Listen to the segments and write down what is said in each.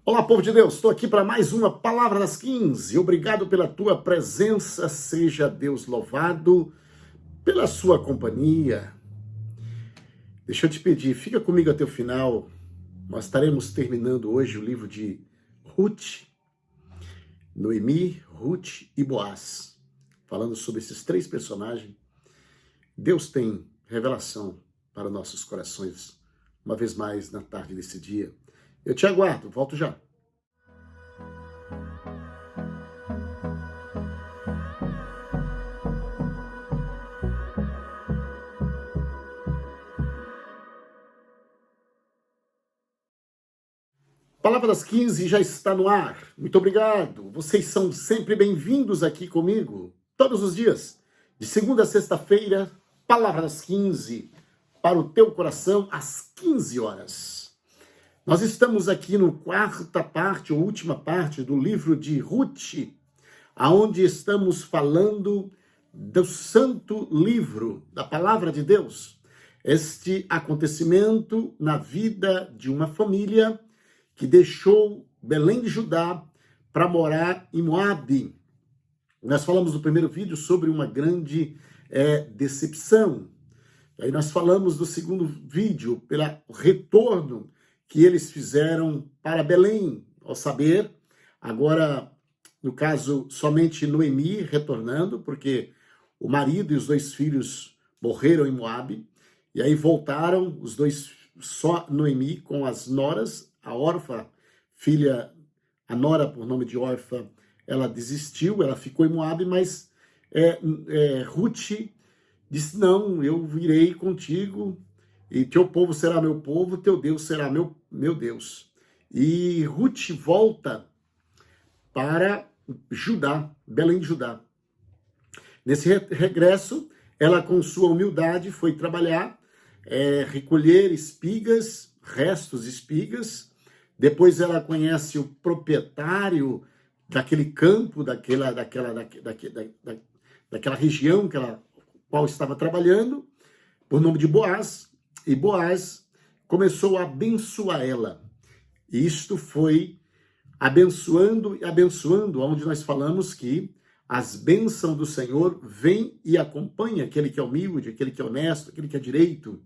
Olá, povo de Deus, estou aqui para mais uma Palavra das 15. Obrigado pela tua presença, seja Deus louvado pela sua companhia. Deixa eu te pedir, fica comigo até o final. Nós estaremos terminando hoje o livro de Ruth, Noemi, Ruth e Boaz. Falando sobre esses três personagens. Deus tem revelação para nossos corações, uma vez mais na tarde desse dia. Eu te aguardo, volto já. Palavra das 15 já está no ar. Muito obrigado. Vocês são sempre bem-vindos aqui comigo, todos os dias, de segunda a sexta-feira, Palavra das 15, para o teu coração, às 15 horas. Nós estamos aqui no quarta parte, ou última parte, do livro de Ruth, aonde estamos falando do santo livro, da palavra de Deus. Este acontecimento na vida de uma família que deixou Belém de Judá para morar em Moabe. Nós falamos no primeiro vídeo sobre uma grande decepção. Aí nós falamos do segundo vídeo, pelo retorno que eles fizeram para Belém, ao saber, agora, no caso, somente Noemi retornando, porque o marido e os dois filhos morreram em Moabe, e aí voltaram os dois, só Noemi com as noras. A Orfa, filha, a nora por nome de Orfa, ela desistiu, ela ficou em Moabe, mas Ruth disse, não, eu irei contigo, e teu povo será meu povo, teu Deus será meu Deus. E Ruth volta para Judá, Belém de Judá. Nesse regresso, ela com sua humildade foi trabalhar, recolher espigas, restos de espigas. Depois ela conhece o proprietário daquele campo, daquela região qual estava trabalhando, por nome de Boaz, e Boaz começou a abençoar ela. E isto foi abençoando e abençoando, onde nós falamos que as bênçãos do Senhor vêm e acompanham aquele que é humilde, aquele que é honesto, aquele que é direito.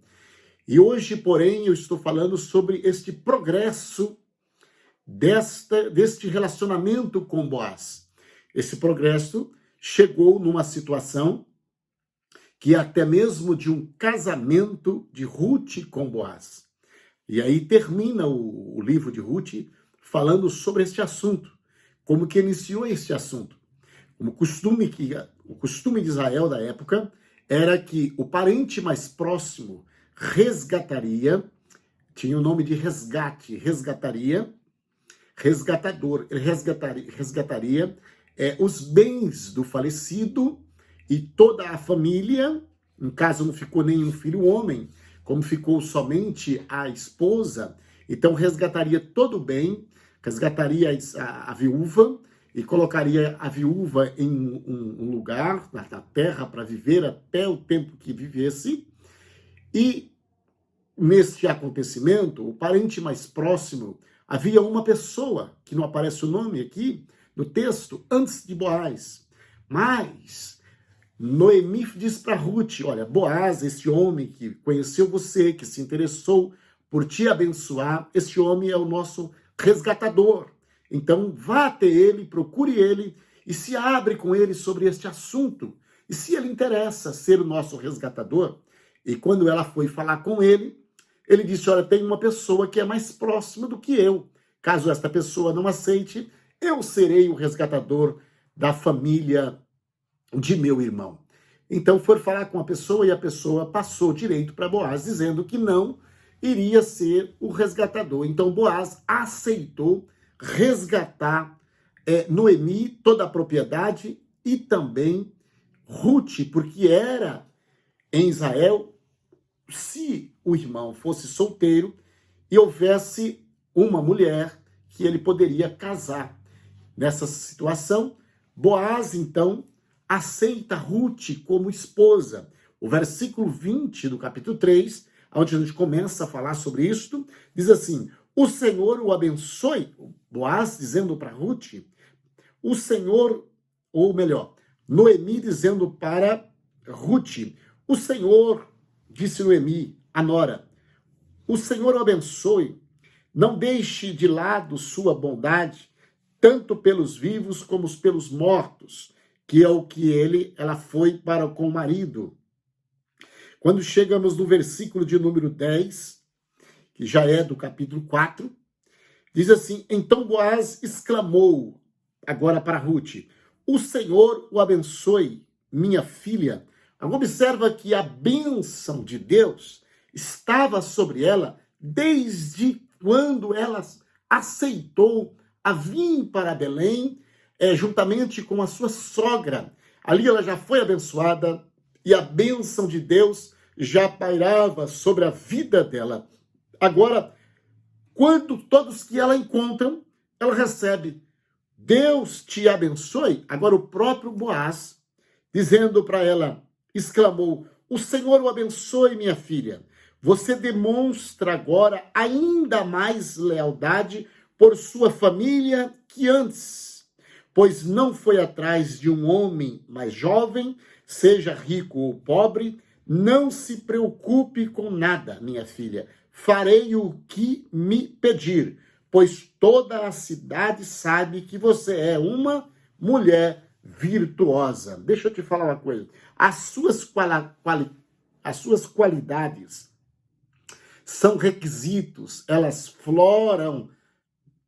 E hoje, porém, eu estou falando sobre este progresso deste relacionamento com Boaz. Esse progresso chegou numa situação que até mesmo de um casamento de Ruth com Boaz. E aí termina o livro de Ruth falando sobre este assunto, como que iniciou este assunto. O costume de Israel da época era que o parente mais próximo resgataria, tinha o nome de resgate, resgatador, ele resgataria os bens do falecido e toda a família, no caso não ficou nenhum filho homem, como ficou somente a esposa, então resgataria todo o bem, resgataria a viúva e colocaria a viúva em um lugar, na terra, para viver até o tempo que vivesse. E neste acontecimento, o parente mais próximo, havia uma pessoa, que não aparece o nome aqui no texto, antes de Boaz. Mas Noemi diz para Ruth, olha, Boaz, esse homem que conheceu você, que se interessou por te abençoar, esse homem é o nosso resgatador. Então vá até ele, procure ele e se abre com ele sobre este assunto. E se ele interessa ser o nosso resgatador, e quando ela foi falar com ele, ele disse, olha, tem uma pessoa que é mais próxima do que eu. Caso esta pessoa não aceite, eu serei o resgatador da família de meu irmão. Então foi falar com a pessoa e a pessoa passou direito para Boaz, dizendo que não iria ser o resgatador. Então Boaz aceitou resgatar Noemi, toda a propriedade, e também Ruth, porque era em Israel, se o irmão fosse solteiro e houvesse uma mulher que ele poderia casar. Nessa situação, Boaz, então, aceita Ruth como esposa. O versículo 20 do capítulo 3, onde a gente começa a falar sobre isto, diz assim, O Senhor o abençoe, Boaz dizendo para Ruth, o Senhor, ou melhor, Noemi dizendo para Ruth, o Senhor, disse Noemi, a nora, o Senhor o abençoe, não deixe de lado sua bondade, tanto pelos vivos como pelos mortos, que é o que ela foi para com o marido. Quando chegamos no versículo de número 10, que já é do capítulo 4, diz assim, então Boaz exclamou, agora para Ruth, o Senhor o abençoe, minha filha. Agora observa que a bênção de Deus estava sobre ela desde quando ela aceitou a vir para Belém, juntamente com a sua sogra. Ali ela já foi abençoada e a bênção de Deus já pairava sobre a vida dela. Agora, quando todos que ela encontra, ela recebe, Deus te abençoe. Agora o próprio Boaz, dizendo para ela, exclamou, o Senhor o abençoe, minha filha. Você demonstra agora ainda mais lealdade por sua família que antes, pois não foi atrás de um homem mais jovem, seja rico ou pobre. Não se preocupe com nada, minha filha. Farei o que me pedir, pois toda a cidade sabe que você é uma mulher virtuosa. Deixa eu te falar uma coisa. As suas qualidades são requisitos, elas floram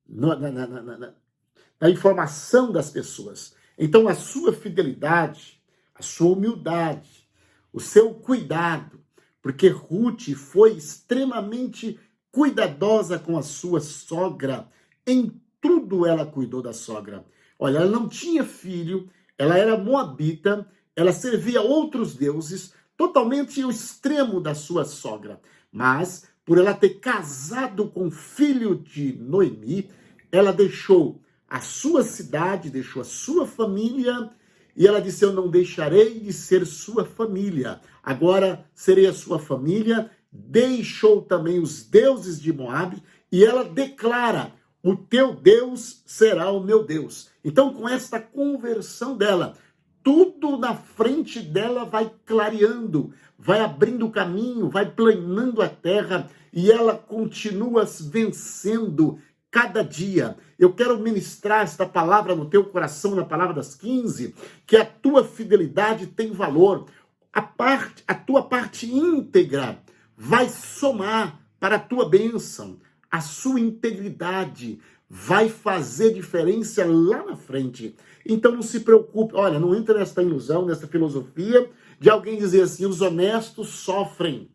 na informação das pessoas. Então, a sua fidelidade, a sua humildade, o seu cuidado, porque Ruth foi extremamente cuidadosa com a sua sogra, em tudo ela cuidou da sogra. Olha, ela não tinha filho, ela era moabita, ela servia a outros deuses, totalmente o extremo da sua sogra. Mas, por ela ter casado com o filho de Noemi, ela deixou a sua cidade, deixou a sua família, e ela disse, eu não deixarei de ser sua família, agora serei a sua família. Deixou também os deuses de Moabe, e ela declara, o teu Deus será o meu Deus. Então, com esta conversão dela, tudo na frente dela vai clareando, vai abrindo o caminho, vai planando a terra, e ela continua vencendo cada dia. Eu quero ministrar esta palavra no teu coração, na palavra das 15, que a tua fidelidade tem valor. A tua parte íntegra vai somar para a tua bênção. A sua integridade vai fazer diferença lá na frente. Então não se preocupe. Olha, não entra nessa ilusão, nessa filosofia de alguém dizer assim, os honestos sofrem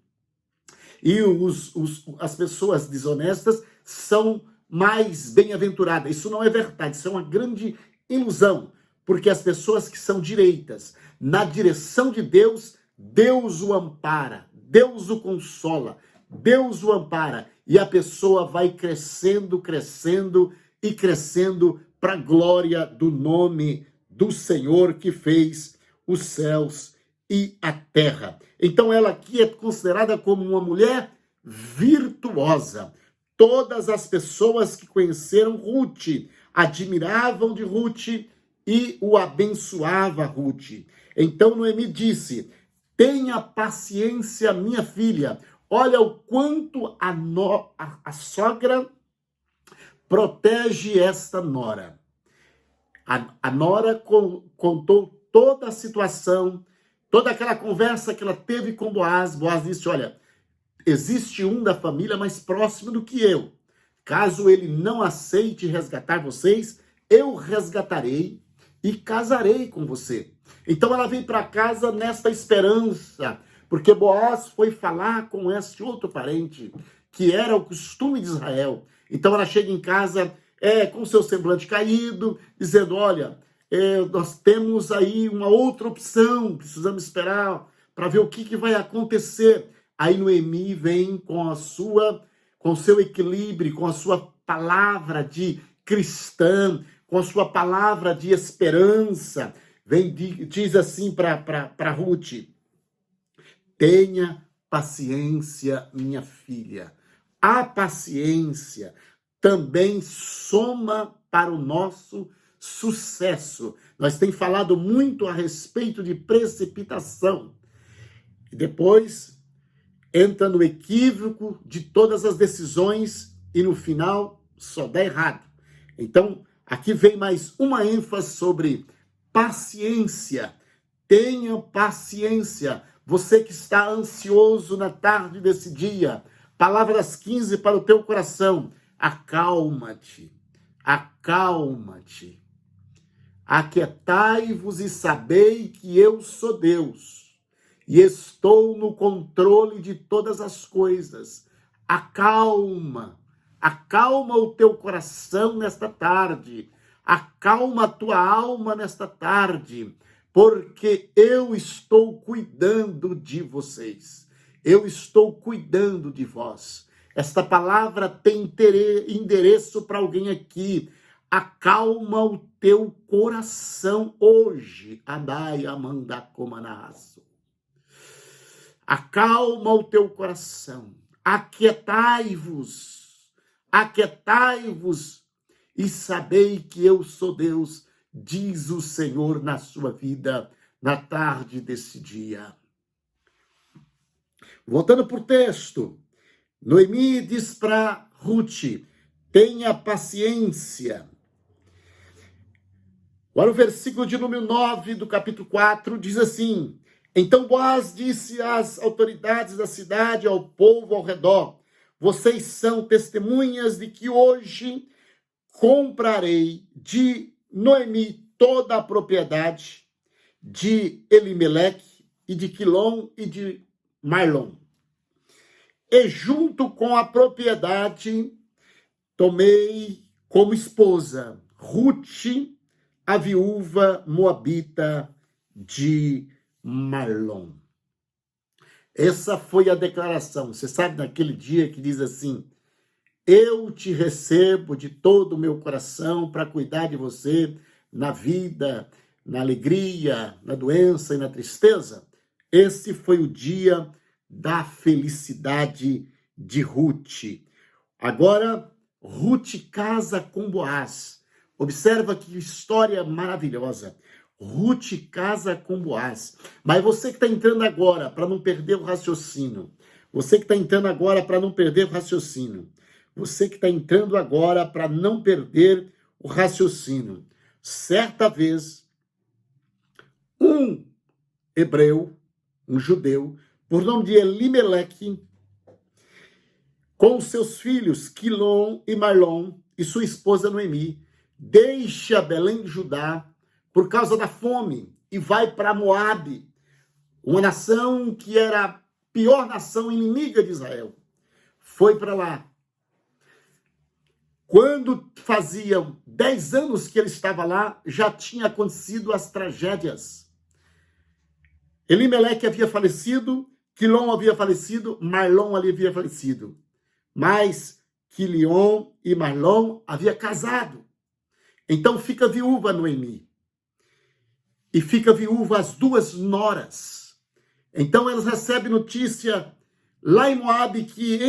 e as pessoas desonestas são mais bem-aventurada. Isso não é verdade, isso é uma grande ilusão, porque as pessoas que são direitas, na direção de Deus, Deus o ampara, Deus o consola, Deus o ampara, e a pessoa vai crescendo, crescendo e crescendo para a glória do nome do Senhor que fez os céus e a terra. Então ela aqui é considerada como uma mulher virtuosa. Todas as pessoas que conheceram Ruth admiravam de Ruth e o abençoava Ruth. Então Noemi disse, tenha paciência, minha filha. Olha o quanto a sogra protege esta nora. A nora contou toda a situação, toda aquela conversa que ela teve com Boaz. Boaz disse, olha, existe um da família mais próximo do que eu. Caso ele não aceite resgatar vocês, eu resgatarei e casarei com você. Então ela vem para casa nesta esperança, porque Boaz foi falar com este outro parente, que era o costume de Israel. Então ela chega em casa com seu semblante caído, dizendo, olha, nós temos aí uma outra opção, precisamos esperar para ver o que vai acontecer. Aí Noemi vem com seu equilíbrio, com a sua palavra de cristã, com a sua palavra de esperança. Diz assim para Ruth, tenha paciência, minha filha. A paciência, também soma para o nosso sucesso. Nós temos falado muito a respeito de precipitação. E depois entra no equívoco de todas as decisões e no final só dá errado. Então, aqui vem mais uma ênfase sobre paciência. Tenha paciência. Você que está ansioso na tarde desse dia, palavra das 15 para o teu coração. Acalma-te, acalma-te. Aquietai-vos e sabei que eu sou Deus e estou no controle de todas as coisas. Acalma, acalma o teu coração nesta tarde, acalma a tua alma nesta tarde, porque eu estou cuidando de vocês, eu estou cuidando de vós. Esta palavra tem endereço para alguém aqui. Acalma o teu coração hoje. Adai amanda comanaço. Acalma o teu coração. Aquietai-vos. Aquietai-vos e sabei que eu sou Deus, diz o Senhor na sua vida, na tarde desse dia. Voltando para o texto, Noemi diz para Ruth, tenha paciência. Agora o versículo de número 9 do capítulo 4 diz assim, então Boaz disse às autoridades da cidade, ao povo ao redor, vocês são testemunhas de que hoje comprarei de Noemi toda a propriedade de Elimeleque e de Quilom e de Mahlom. E junto com a propriedade, tomei como esposa Ruth, a viúva moabita de Mahlom. Essa foi a declaração. Você sabe naquele dia que diz assim, eu te recebo de todo o meu coração para cuidar de você na vida, na alegria, na doença e na tristeza. Esse foi o dia da felicidade de Ruth. Agora, Ruth casa com Boaz. Observa que história maravilhosa. Ruth casa com Boaz. Mas você que está entrando agora, para não perder o raciocínio. Você que está entrando agora para não perder o raciocínio. Você que está entrando agora para não perder o raciocínio. Certa vez, um hebreu, um judeu, por nome de Elimeleque, com seus filhos Quilom e Mahlom e sua esposa Noemi, deixa Belém de Judá por causa da fome e vai para Moabe, uma nação que era a pior nação inimiga de Israel. Foi para lá. Quando faziam 10 anos que ele estava lá, já tinha acontecido as tragédias. Elimeleque havia falecido, Quilom havia falecido, Mahlom havia falecido. Mas Quiliom e Mahlom havia casado. Então fica viúva Noemi. E fica viúva as duas noras. Então elas recebem notícia lá em Moabe que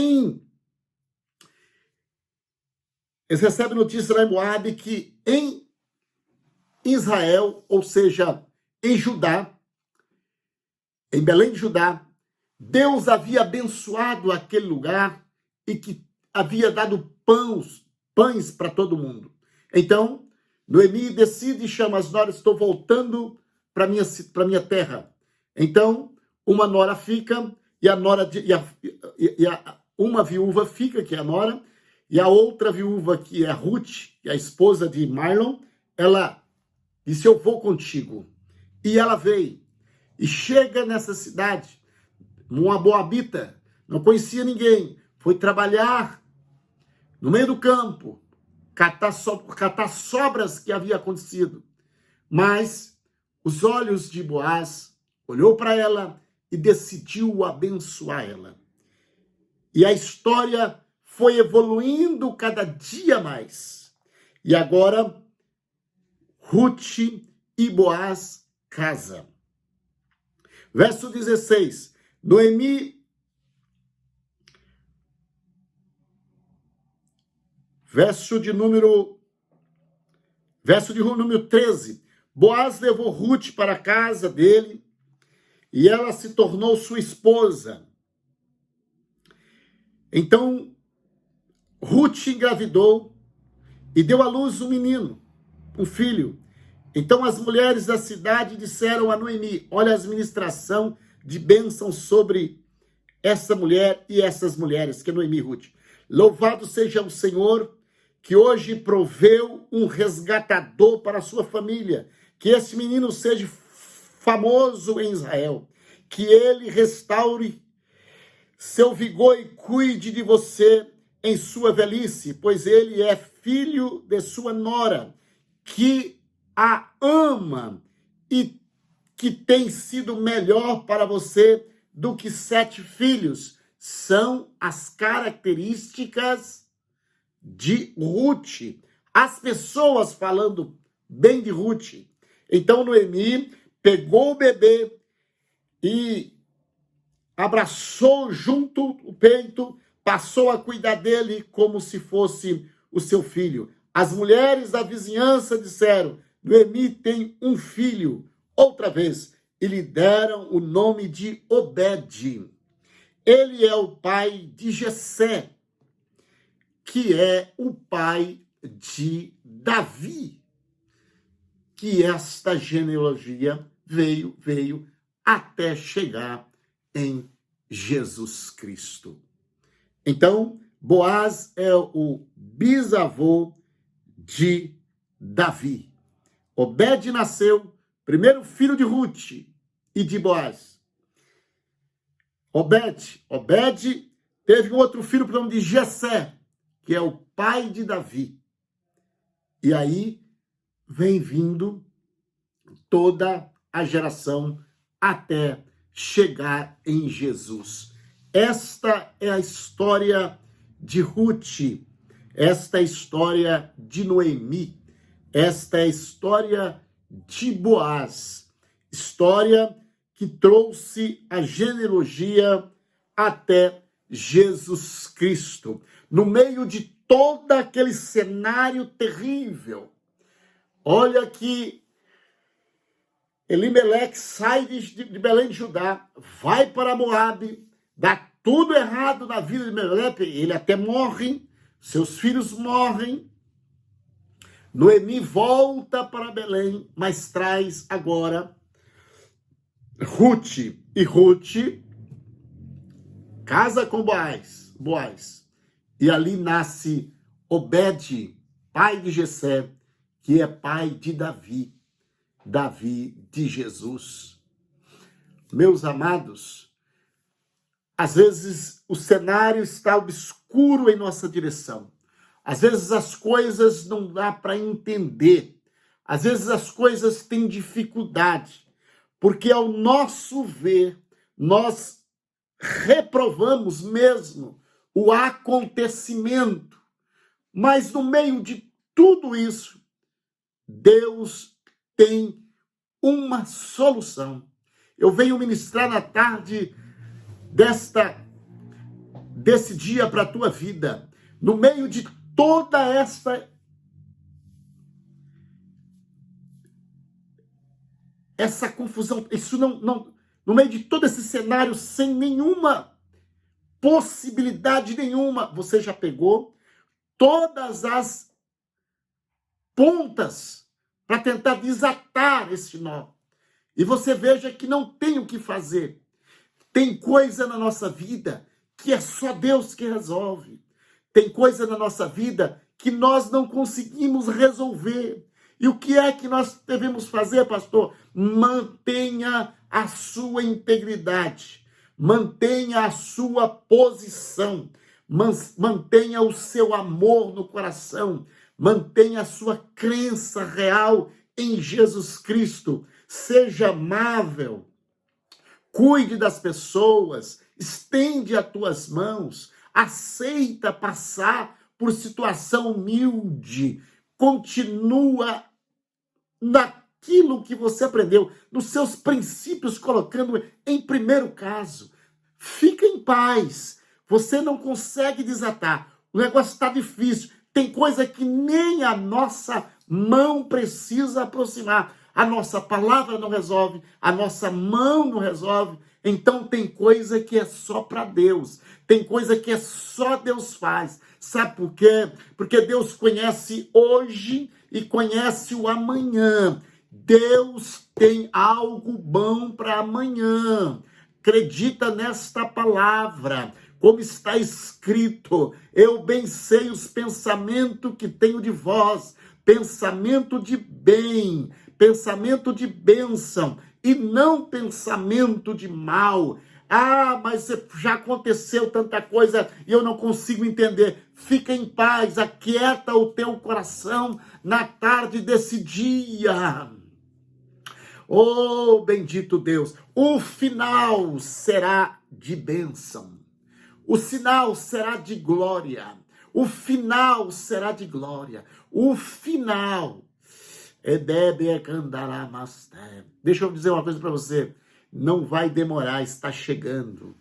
em Israel, ou seja, em Judá, em Belém de Judá, Deus havia abençoado aquele lugar e que havia dado pães para todo mundo. Então, Noemi decide e chama as noras, estou voltando para minha terra. Então, uma nora fica, e uma viúva fica, que é a nora, e a outra viúva, que é a Ruth, que é a esposa de Mahlom, ela disse, eu vou contigo. E ela veio, e chega nessa cidade, uma moabita, não conhecia ninguém, foi trabalhar no meio do campo, catar sobras que havia acontecido. Mas os olhos de Boaz olhou para ela e decidiu abençoar ela. E a história foi evoluindo cada dia mais. E agora, Ruth e Boaz casam. Verso 16. Noemi Verso de número 13. Boaz levou Ruth para a casa dele e ela se tornou sua esposa. Então, Ruth engravidou e deu à luz um menino, um filho. Então as mulheres da cidade disseram a Noemi: olha a administração de bênção sobre essa mulher e essas mulheres, que é Noemi e Ruth. Louvado seja o Senhor, que hoje proveu um resgatador para a sua família, que esse menino seja famoso em Israel, que ele restaure seu vigor e cuide de você em sua velhice, pois ele é filho de sua nora, que a ama e que tem sido melhor para você do que 7 filhos. São as características de Ruth. As pessoas falando bem de Ruth. Então Noemi pegou o bebê e abraçou junto o peito, passou a cuidar dele como se fosse o seu filho. As mulheres da vizinhança disseram: Noemi tem um filho, outra vez, e lhe deram o nome de Obed. Ele é o pai de Jessé, que é o pai de Davi, que esta genealogia veio até chegar em Jesus Cristo. Então, Boaz é o bisavô de Davi. Obed nasceu, primeiro filho de Ruth e de Boaz. Obed teve um outro filho pelo nome de Jessé, que é o pai de Davi. E aí vem vindo toda a geração até chegar em Jesus. Esta é a história de Ruth, esta é a história de Noemi, esta é a história de Boaz, história que trouxe a genealogia até Jesus Cristo. No meio de todo aquele cenário terrível, olha que Elimeleque sai de Belém de Judá, vai para Moabe, dá tudo errado na vida de Elimeleque, ele até morre, seus filhos morrem. Noemi volta para Belém, mas traz agora Ruth. E Ruth casa com Boaz. E ali nasce Obed, pai de Jessé, que é pai de Davi de Jesus. Meus amados, às vezes o cenário está obscuro em nossa direção. Às vezes as coisas não dá para entender. Às vezes as coisas têm dificuldade. Porque ao nosso ver, nós reprovamos mesmo o acontecimento. Mas no meio de tudo isso, Deus tem uma solução. Eu venho ministrar na tarde desse dia para a tua vida. No meio de toda essa confusão, isso não, no meio de todo esse cenário, sem nenhuma possibilidade nenhuma, você já pegou todas as pontas para tentar desatar esse nó. E você veja que não tem o que fazer. Tem coisa na nossa vida que é só Deus que resolve. Tem coisa na nossa vida que nós não conseguimos resolver. E o que é que nós devemos fazer, pastor? Mantenha a sua integridade. Mantenha a sua posição. Mantenha o seu amor no coração. Mantenha a sua crença real em Jesus Cristo. Seja amável. Cuide das pessoas. Estende as tuas mãos. Aceita passar por situação humilde. Continua naquilo que você aprendeu, nos seus princípios, colocando em primeiro caso. Fica em paz. Você não consegue desatar. O negócio está difícil. Tem coisa que nem a nossa mão precisa aproximar. A nossa palavra não resolve, a nossa mão não resolve. Então tem coisa que é só para Deus. Tem coisa que é só Deus faz. Sabe por quê? Porque Deus conhece hoje e conhece o amanhã. Deus tem algo bom para amanhã. Acredita nesta palavra. Como está escrito, eu bem sei os pensamentos que tenho de vós, pensamento de bem, pensamento de bênção, e não pensamento de mal. Ah, mas já aconteceu tanta coisa e eu não consigo entender. Fica em paz, aquieta o teu coração na tarde desse dia. Oh, bendito Deus, o final será de bênção. O sinal será de glória. O final será de glória. O final. Deixa eu dizer uma coisa para você. Não vai demorar, está chegando.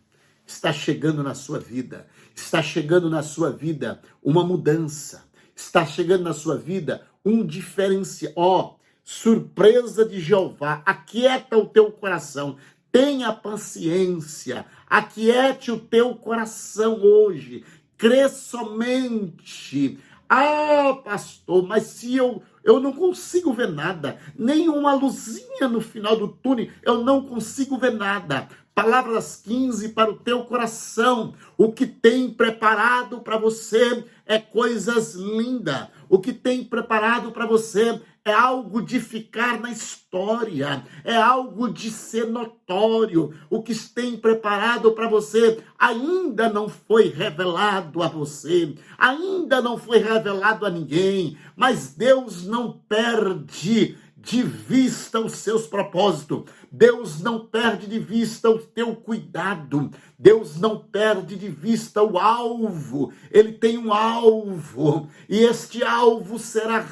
Está chegando na sua vida. Está chegando na sua vida uma mudança. Está chegando na sua vida um diferencial. Surpresa de Jeová. Aquieta o teu coração. Tenha paciência, aquiete o teu coração hoje, crê somente. Ah, pastor, mas se eu não consigo ver nada, nem uma luzinha no final do túnel, eu não consigo ver nada. Palavras 15 para o teu coração. O que tem preparado para você é coisas lindas. O que tem preparado para você é algo de ficar na história. É algo de ser notório. O que tem preparado para você ainda não foi revelado a você. Ainda não foi revelado a ninguém. Mas Deus não perde de vista os seus propósitos. Deus não perde de vista o teu cuidado. Deus não perde de vista o alvo. Ele tem um alvo. E este alvo será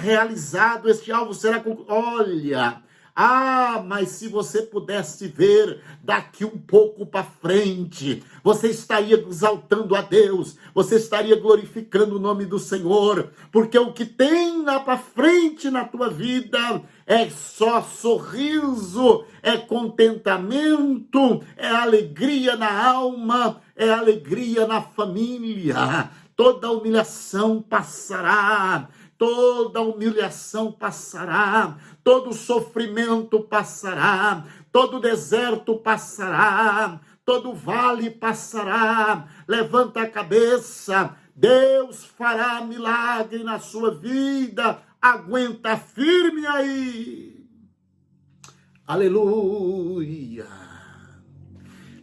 realizado. Este alvo será... Olha... Ah, mas se você pudesse ver daqui um pouco para frente, você estaria exaltando a Deus, você estaria glorificando o nome do Senhor, porque o que tem lá para frente na tua vida é só sorriso, é contentamento, é alegria na alma, é alegria na família. Toda humilhação passará. Toda humilhação passará, todo sofrimento passará, todo deserto passará, todo vale passará. Levanta a cabeça, Deus fará milagre na sua vida. Aguenta firme aí. Aleluia.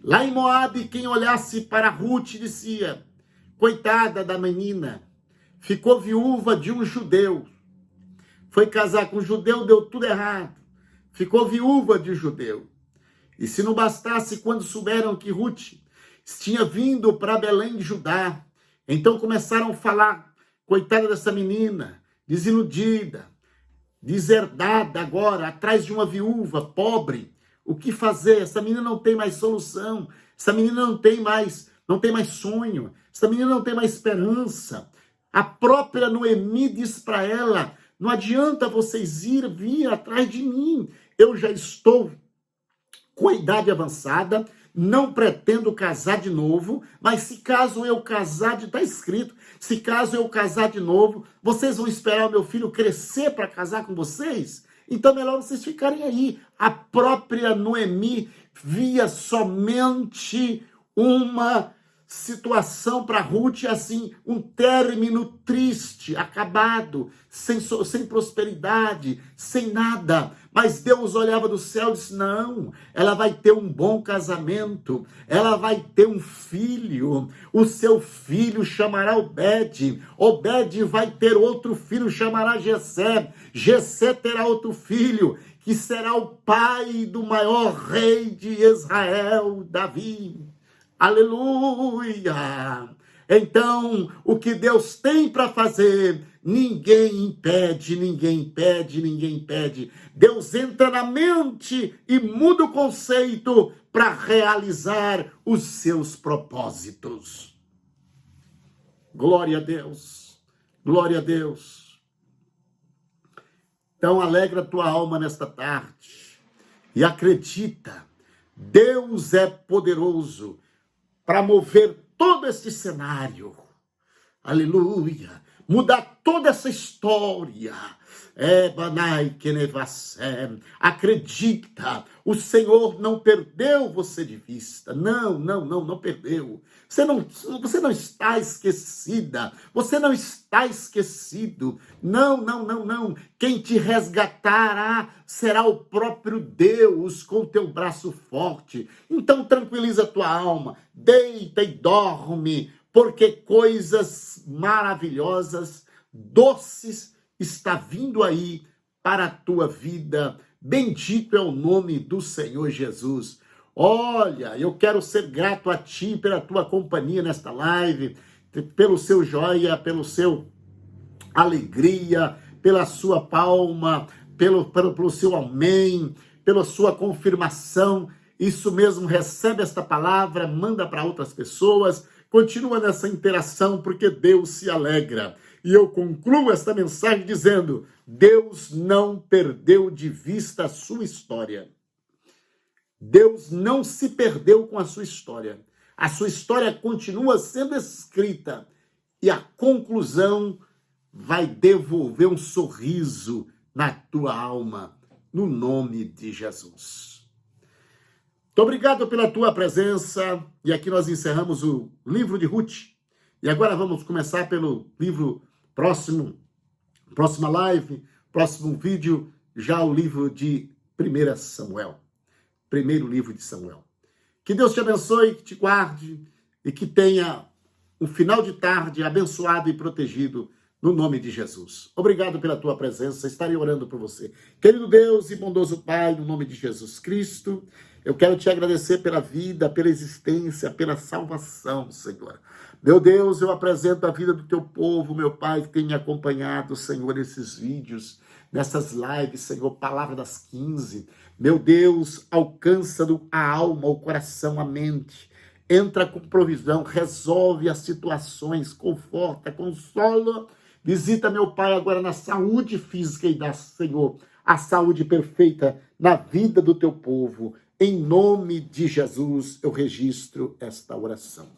Lá em Moabe, quem olhasse para Ruth dizia: coitada da menina, ficou viúva de um judeu. Foi casar com um judeu, deu tudo errado. Ficou viúva de um judeu. E se não bastasse, quando souberam que Ruth tinha vindo para Belém de Judá, então começaram a falar: coitada dessa menina, desiludida, deserdada agora, atrás de uma viúva, pobre. O que fazer? Essa menina não tem mais solução. Essa menina não tem mais sonho. Essa menina não tem mais esperança. A própria Noemi diz para ela: não adianta vocês vir atrás de mim. Eu já estou com a idade avançada, não pretendo casar de novo, mas se caso eu casar, está escrito, se caso eu casar de novo, vocês vão esperar o meu filho crescer para casar com vocês? Então melhor vocês ficarem aí. A própria Noemi via somente uma situação para Ruth, assim, um término triste, acabado, sem prosperidade, sem nada. Mas Deus olhava do céu e disse: não, ela vai ter um bom casamento, ela vai ter um filho, o seu filho chamará Obed, Obed vai ter outro filho, chamará Jessé, Jessé terá outro filho, que será o pai do maior rei de Israel, Davi. Aleluia! Então, o que Deus tem para fazer, ninguém impede, ninguém impede, ninguém impede. Deus entra na mente e muda o conceito para realizar os seus propósitos. Glória a Deus. Glória a Deus. Então, alegra a tua alma nesta tarde e acredita, Deus é poderoso para mover todo esse cenário. Aleluia. Mudar toda essa história. Acredita, o Senhor não perdeu você de vista. Não perdeu. Você não está esquecida. Você não está esquecido. Não. Quem te resgatará será o próprio Deus com o teu braço forte. Então tranquiliza a tua alma. Deita e dorme, porque coisas maravilhosas, doces, está vindo aí para a tua vida. Bendito é o nome do Senhor Jesus. Olha, eu quero ser grato a ti pela tua companhia nesta live, pelo seu joia, pelo seu alegria, pela sua palma, pelo seu amém, pela sua confirmação. Isso mesmo, recebe esta palavra, manda para outras pessoas, continua nessa interação, porque Deus se alegra. E eu concluo esta mensagem dizendo, Deus não perdeu de vista a sua história. Deus não se perdeu com a sua história. A sua história continua sendo escrita e a conclusão vai devolver um sorriso na tua alma, no nome de Jesus. Muito obrigado pela tua presença. E aqui nós encerramos o livro de Ruth. E agora vamos começar pelo livro próxima live, próximo vídeo, já o livro de 1 Samuel. Primeiro livro de Samuel. Que Deus te abençoe, que te guarde e que tenha um final de tarde abençoado e protegido no nome de Jesus. Obrigado pela tua presença, estarei orando por você. Querido Deus e bondoso Pai, no nome de Jesus Cristo, eu quero te agradecer pela vida, pela existência, pela salvação, Senhor. Meu Deus, eu apresento a vida do teu povo, meu Pai, que tem me acompanhado, Senhor, nesses vídeos, nessas lives, Senhor, Palavra das 15. Meu Deus, alcança a alma, o coração, a mente. Entra com provisão, resolve as situações, conforta, consola. Visita, meu Pai, agora na saúde física e dá, Senhor, a saúde perfeita na vida do teu povo. Em nome de Jesus, eu registro esta oração.